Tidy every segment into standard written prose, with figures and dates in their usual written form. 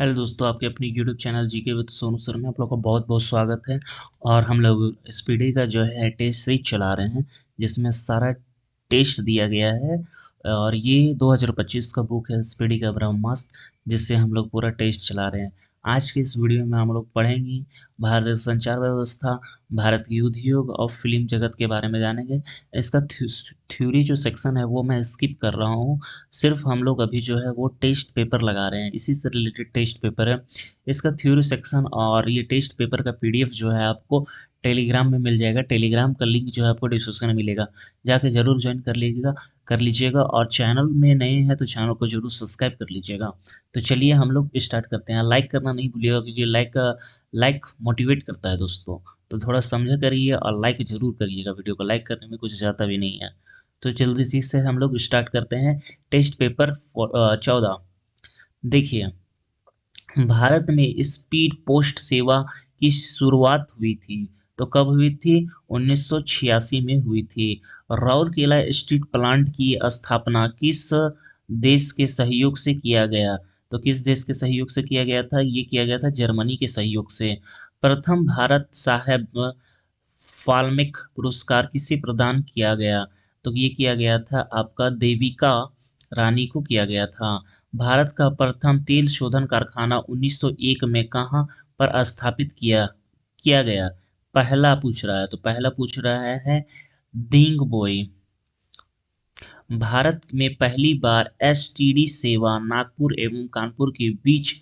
Hello दोस्तों, आपके अपनी YouTube channel GK with Sonu sir में आप लोग का बहुत बहुत स्वागत है। और हम लोग स्पीडी का जो है टेस्ट सीरीज चला रहे हैं, जिसमें सारा टेस्ट दिया गया है। और ये 2025 का बुक है स्पीडी का ब्रह्मास्त्र, जिससे हम लोग पूरा टेस्ट चला रहे हैं। आज के इस वीडियो में हम लोग पढ़ेंगे भारतीय संचार व्यवस्था, भारत की उद्योग और फिल्म जगत के बारे में जानेंगे। इसका थ्योरी जो सेक्शन है वो मैं स्किप कर रहा हूँ। सिर्फ हम लोग अभी जो है वो टेस्ट पेपर लगा रहे हैं, इसी से रिलेटेड टेस्ट पेपर है। इसका थ्योरी सेक्शन और ये टेस्ट पेपर का पीडीएफ जो है आपको टेलीग्राम में मिल जाएगा। टेलीग्राम का लिंक जो है आपको डिस्क्रिप्शन में मिलेगा, जाके जरूर ज्वाइन कर लीजिएगा। और चैनल में नए हैं तो चैनल को जरूर सब्सक्राइब कर लीजिएगा। तो चलिए हम लोग स्टार्ट करते हैं। लाइक करना नहीं भूलिएगा, क्योंकि लाइक मोटिवेट करता है दोस्तों। तो थोड़ा समझा करिए और लाइक जरूर करिएगा। वीडियो को लाइक करने में कुछ जाता भी नहीं है। तो जल्दी से हम लोग स्टार्ट करते हैं। Test paper 14। देखिए, भारत में स्पीड पोस्ट सेवा की शुरुआत हुई थी। तो कब हुई थी? 1986 में हुई थी। राउरकेला स्टील प्लांट की स्थापना किस देश के सहयोग से किया गया? तो किस देश के सहयोग से किया गया था? ये किया गया था जर्मनी के सहयोग से। प्रथम भारत साहेब फाल्मिक पुरस्कार किसे प्रदान किया गया? तो ये किया गया था आपका देविका रानी को किया गया था। भारत का प्रथम तेल शोधन कारखाना 1901 में कहाँ पर स्थापित किया किया गया? पहला पूछ रहा है, तो पहला पूछ रहा है दिंगबोई। भारत में पहली बार एसटीडी सेवा नागपुर एवं कानपुर के बीच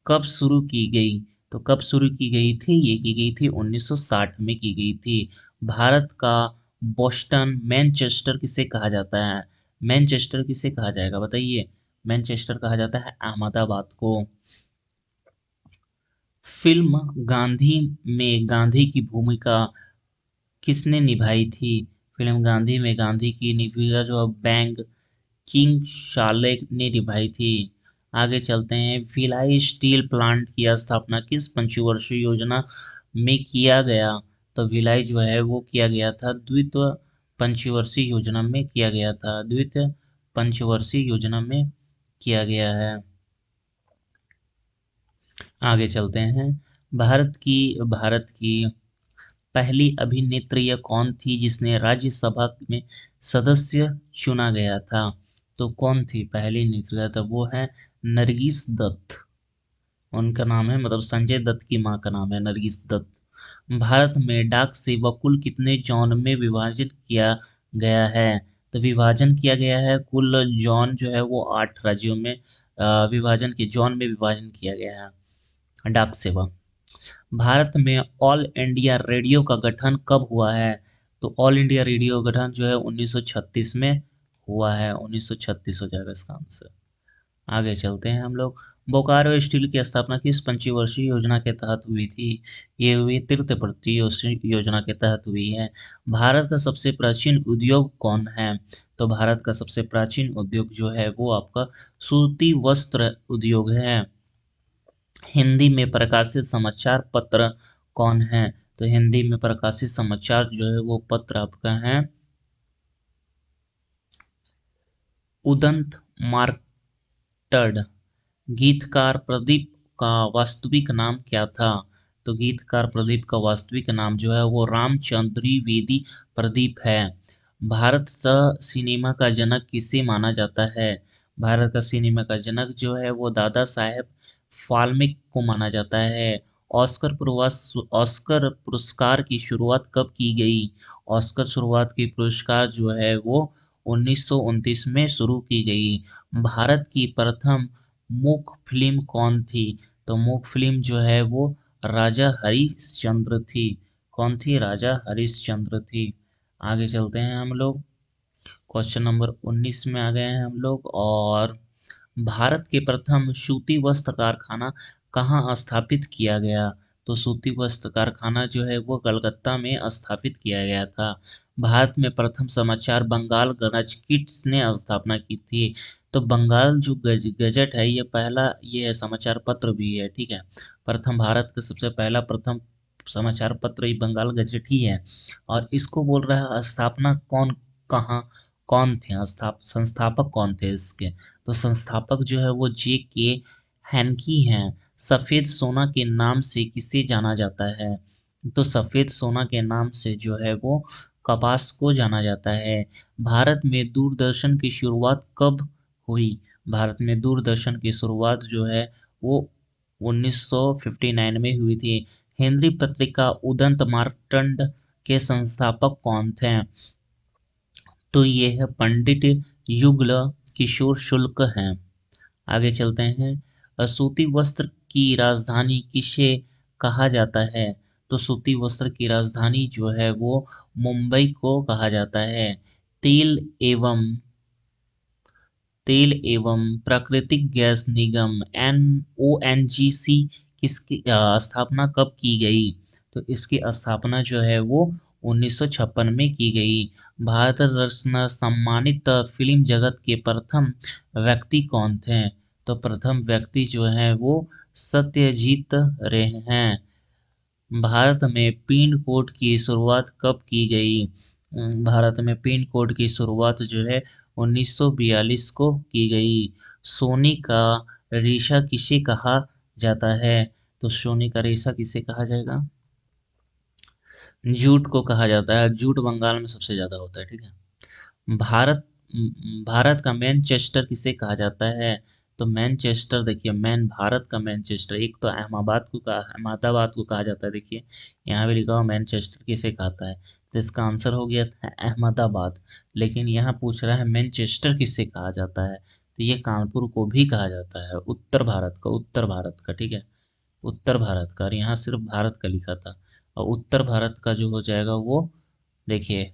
कब शुरू की गई? तो कब शुरू की गई थी? ये की गई थी 1960 में की गई थी। भारत का बोस्टन मैनचेस्टर किसे कहा जाता है? मैनचेस्टर किसे कहा जाएगा बताइए? मैनचेस्टर कहा जाता है अहमदाबाद को। फिल्म गांधी में गांधी की भूमिका किसने निभाई थी? फिल्म गांधी में गांधी की भूमिका जो बैंग किंग शाले ने निभाई थी। आगे चलते हैं। भिलाई स्टील प्लांट की स्थापना किस पंचवर्षीय योजना में किया गया? तो भिलाई जो है वो किया गया था द्वितीय पंचवर्षीय योजना में किया गया था। द्वितीय पंचवर्षीय योजना में किया गया है। आगे चलते हैं। भारत की पहली अभिनेत्री कौन थी जिसने राज्यसभा में सदस्य चुना गया था? तो कौन थी पहली नेत्री? तो वो है नरगिस दत्त। उनका नाम है, मतलब संजय दत्त की माँ का नाम है नरगिस दत्त। भारत में डाक सेवा कुल कितने जोन में विभाजित किया गया है? तो विभाजन किया गया है कुल जोन जो है वो 8 राज्यों में विभाजन के जोन में विभाजन किया गया है डाक सेवा। भारत में ऑल इंडिया रेडियो का गठन कब हुआ है? तो ऑल इंडिया रेडियो का गठन जो है 1936 में हुआ है। 1936 हो जाएगा इसका आंसर। आगे चलते हैं हम लोग। बोकारो स्टील की स्थापना किस पंचवर्षीय योजना के तहत हुई थी? ये हुई तृतीय पंचवर्षीय योजना के तहत हुई है। भारत का सबसे प्राचीन उद्योग कौन है? तो भारत का सबसे प्राचीन उद्योग जो है वो आपका सूती वस्त्र उद्योग है। हिंदी में प्रकाशित समाचार पत्र कौन है? तो हिंदी में प्रकाशित समाचार जो है वो पत्र आपका है उदंत मार्कंड। गीतकार प्रदीप का वास्तविक नाम क्या था? तो गीतकार प्रदीप का वास्तविक नाम जो है वो रामचंद्र द्विवेदी प्रदीप है। भारत सिनेमा का जनक किसे माना जाता है? भारत का सिनेमा का जनक जो है वो दादा साहेब फाल्मिक को माना जाता है। ऑस्कर पुरस्कार की शुरुआत कब की गई? ऑस्कर शुरुआत की पुरस्कार जो है वो 1929 में शुरू की गई। भारत की प्रथम मूक फिल्म कौन थी? तो मूक फिल्म जो है वो राजा हरिश्चंद्र थी। कौन थी? राजा हरिश्चंद्र थी। आगे चलते हैं हम लोग। क्वेश्चन नंबर 19 में आ गए हैं हम लोग। और भारत के प्रथम सूती वस्त्र कारखाना कहाँ स्थापित किया गया? तो सूती वस्त्र कारखाना जो है वो कलकत्ता में स्थापित किया गया था। भारत में प्रथम समाचार बंगाल गणज किसने स्थापना की थी? तो बंगाल जो गजट है ये पहला, ये है समाचार पत्र भी है, ठीक है। प्रथम भारत का सबसे पहला प्रथम समाचार पत्र ये बंगाल गजट ही है। और इसको बोल रहा है स्थापना कहाँ कौन थे? संस्थापक कौन थे इसके? तो संस्थापक जो है वो जे के हैंकी हैं। सफेद सोना के नाम से किसे जाना जाता है? तो सफेद सोना के नाम से जो है वो कपास को जाना जाता है। भारत में दूरदर्शन की शुरुआत कब हुई? भारत में दूरदर्शन की शुरुआत जो है वो 1959 में हुई थी। हेनरी पत्रिका उदंत मार्तंड के संस्थापक कौन थे? तो ये है पंडित युगल किशोर शुक्ल हैं। आगे चलते हैं। सूती वस्त्र की राजधानी किसे कहा जाता है? तो सूती वस्त्र की राजधानी जो है वो मुंबई को कहा जाता है। तेल एवं तेल एवं प्राकृतिक गैस निगम ONGC किसकी स्थापना कब की गई? तो इसकी स्थापना जो है वो 1956 में की गई। भारत रत्न सम्मानित फिल्म जगत के प्रथम व्यक्ति कौन थे? तो प्रथम व्यक्ति जो है वो सत्यजीत रे हैं। भारत में पिन कोड की शुरुआत कब की गई? भारत में पिन कोड की शुरुआत जो है 1942 को की गई। सोने का रेशा किसे कहा जाता है? तो सोने का रेशा किसे कहा जाएगा? जूट को कहा जाता है। जूट बंगाल में सबसे ज्यादा होता है, ठीक है। भारत का मैनचेस्टर किसे कहा जाता है? तो मैनचेस्टर देखिए, भारत का मैनचेस्टर, एक तो अहमदाबाद को कहा जाता है। देखिए यहाँ भी लिखा हुआ मैनचेस्टर किसे कहता है, तो इसका आंसर हो गया था अहमदाबाद। लेकिन यहाँ पूछ रहा है मैनचेस्टर किसे कहा जाता है, तो ये कानपुर को भी कहा जाता है। उत्तर भारत का, ठीक है, उत्तर भारत का। और यहाँ सिर्फ भारत का लिखा था, और उत्तर भारत का जो हो जाएगा वो देखिए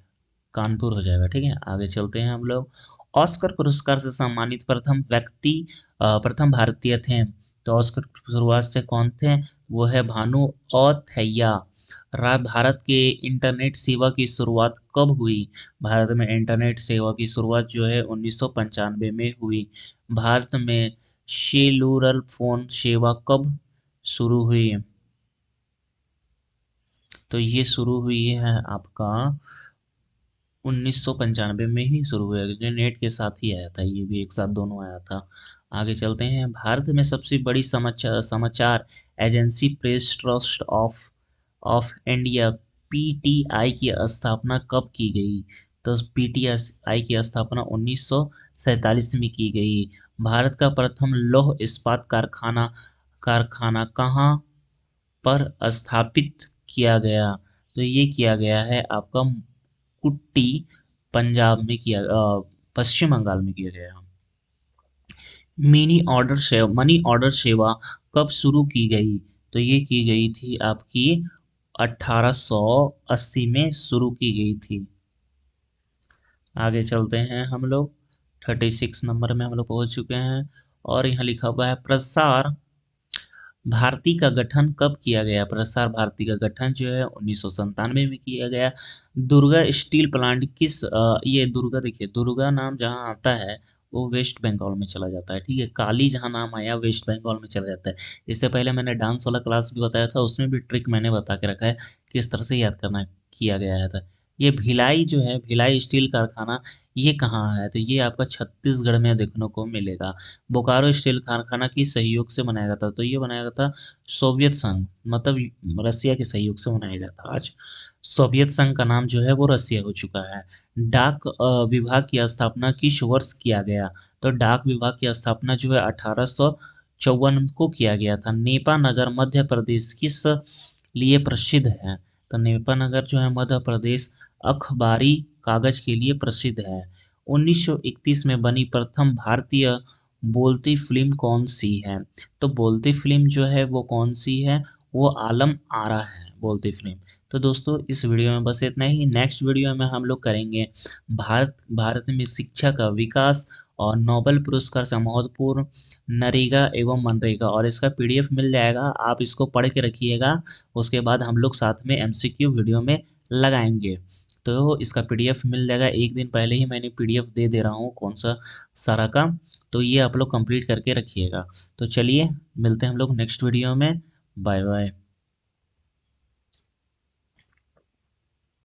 कानपुर हो जाएगा, ठीक है। आगे चलते हैं हम लोग। ऑस्कर पुरस्कार से सम्मानित प्रथम व्यक्ति प्रथम भारतीय थे। तो ऑस्कर की शुरुआत से कौन थे? वो है भानु औथैया। भारत के इंटरनेट सेवा की शुरुआत कब हुई? भारत में इंटरनेट सेवा की शुरुआत जो है 1995 में हुई। भारत में सेलुलर फोन सेवा कब शुरू हुई? तो ये शुरू हुई है आपका 1995 में ही शुरू हुआ, क्योंकि नेट के साथ ही आया था, ये भी एक साथ दोनों आया था। आगे चलते हैं। भारत में सबसे बड़ी समाचार समाचार agency press trust of of India PTI की स्थापना कब की गई? तो PTI की स्थापना 1947 में की गई। भारत का प्रथम लौह इस्पात कारखाना कारखाना कहाँ पर स्थापित किया गया? तो ये किया गया है आपका कुट्टी, पंजाब में पश्चिम बंगाल में किया गया। मनी ऑर्डर सेवा कब शुरू की गई? तो ये की गई थी आपकी 1880 में शुरू की गई थी। आगे चलते हैं हम लोग। 36 नंबर में हम लोग पहुंच चुके हैं, और यहाँ लिखा हुआ है प्रसार भारती का गठन कब किया गया? प्रसार भारती का गठन जो है 1997 में किया गया। दुर्गा स्टील प्लांट ये दुर्गा, देखिए दुर्गा नाम जहाँ आता है वो वेस्ट बंगाल में चला जाता है, ठीक है। काली जहाँ नाम आया वेस्ट बंगाल में चला जाता है। इससे पहले मैंने डांस वाला क्लास भी बताया था, उसमें भी ट्रिक मैंने बता के रखा है किस तरह से याद करना किया गया था। ये भिलाई जो है, भिलाई स्टील कारखाना, ये कहाँ है? तो ये आपका छत्तीसगढ़ में देखने को मिलेगा। बोकारो स्टील कारखाना की सहयोग से बनाया गया था। तो ये बनाया गया था सोवियत संघ, मतलब रसिया के सहयोग से बनाया गया था। आज सोवियत संघ का नाम जो है वो रसिया हो चुका है। डाक विभाग की स्थापना किस वर्ष किया गया? तो डाक विभाग की स्थापना जो है 1854 को किया गया था। नेपा नगर मध्य प्रदेश किस लिए प्रसिद्ध है? तो नेपा नगर जो है मध्य प्रदेश अखबारी कागज के लिए प्रसिद्ध है। 1931 में बनी प्रथम भारतीय बोलती फिल्म कौन सी है? तो बोलती फिल्म जो है वो कौन सी है? वो आलम आरा है बोलती फिल्म। तो दोस्तों इस वीडियो में बस इतना ही। नेक्स्ट वीडियो में हम लोग करेंगे भारत में शिक्षा का विकास और नोबेल पुरस्कार से महत्वपूर्ण नरेगा एवं मनरेगा, और इसका PDF मिल जाएगा, आप इसको पढ़ के रखिएगा। उसके बाद हम लोग साथ में MCQ वीडियो में लगाएंगे। तो इसका PDF मिल जाएगा, एक दिन पहले ही मैंने PDF दे रहा हूँ कौन सा सारा का। तो ये आप लोग कंप्लीट करके रखिएगा। तो चलिए मिलते हैं हम लोग नेक्स्ट वीडियो में। Bye bye.